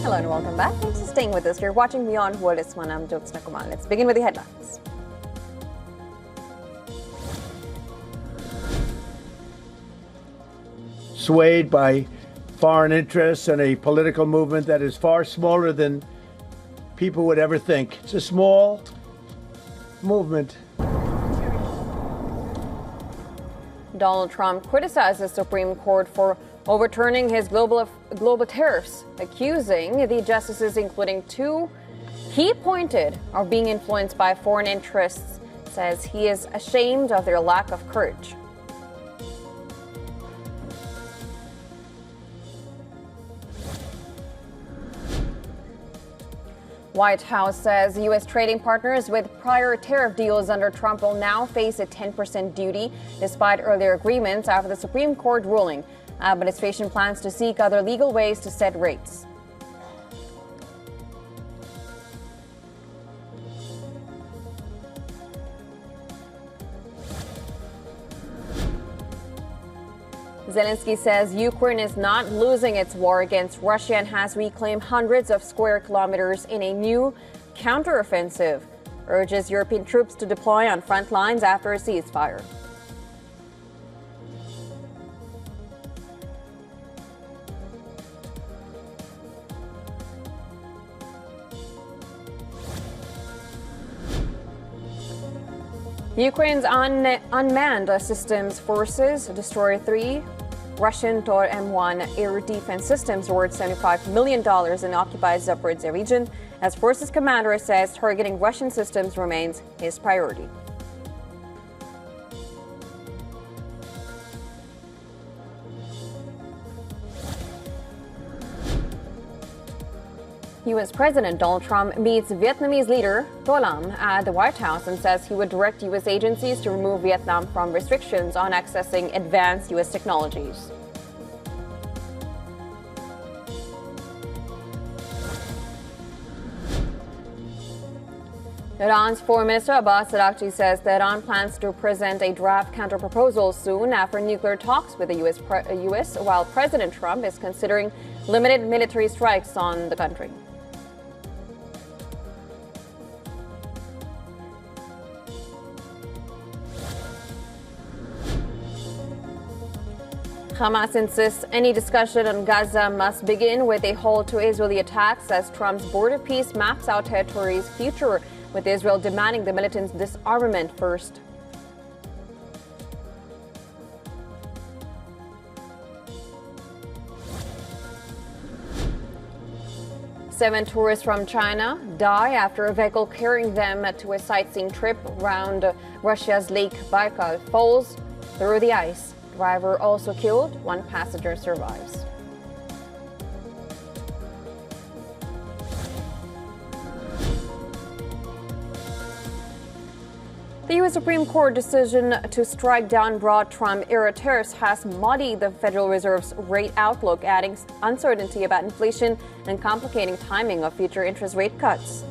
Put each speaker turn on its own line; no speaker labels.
Hello and welcome back. Thanks for staying with us. You're watching WION The World. I'm Jyotsna Kumar. Let's begin with the headlines.
Swayed by foreign interests and a political movement that is far smaller than people would ever think. It's a small movement.
Donald Trump criticized the Supreme Court for overturning his global tariffs, accusing the justices, including two he appointed, of being influenced by foreign interests. Says he is ashamed of their lack of courage. White House says U.S. trading partners with prior tariff deals under Trump will now face a 10% duty despite earlier agreements after the Supreme Court ruling. Administration plans to seek other legal ways to set rates. Zelensky says Ukraine is not losing its war against Russia and has reclaimed hundreds of square kilometers in a new counteroffensive. Urges European troops to deploy on front lines after a ceasefire. Ukraine's unmanned systems forces destroyed 3 Russian Tor M1 air defense systems worth $75 million in occupied Zaporizhzhia region, as forces commander says targeting Russian systems remains his priority. U.S. President Donald Trump meets Vietnamese leader To Lam at the White House and says he would direct U.S. agencies to remove Vietnam from restrictions on accessing advanced U.S. technologies. Iran's Foreign Minister Abbas Araghchi says that Iran plans to present a draft counterproposal soon after nuclear talks with the U.S., while President Trump is considering limited military strikes on the country. Hamas insists any discussion on Gaza must begin with a halt to Israeli attacks as Trump's border peace maps out territory's future, with Israel demanding the militants' disarmament first. Seven tourists from China die after a vehicle carrying them to a sightseeing trip around Russia's Lake Baikal falls through the ice. Driver also killed, 1 passenger survives. The U.S. Supreme Court decision to strike down broad Trump-era tariffs has muddied the Federal Reserve's rate outlook, adding uncertainty about inflation and complicating timing of future interest rate cuts.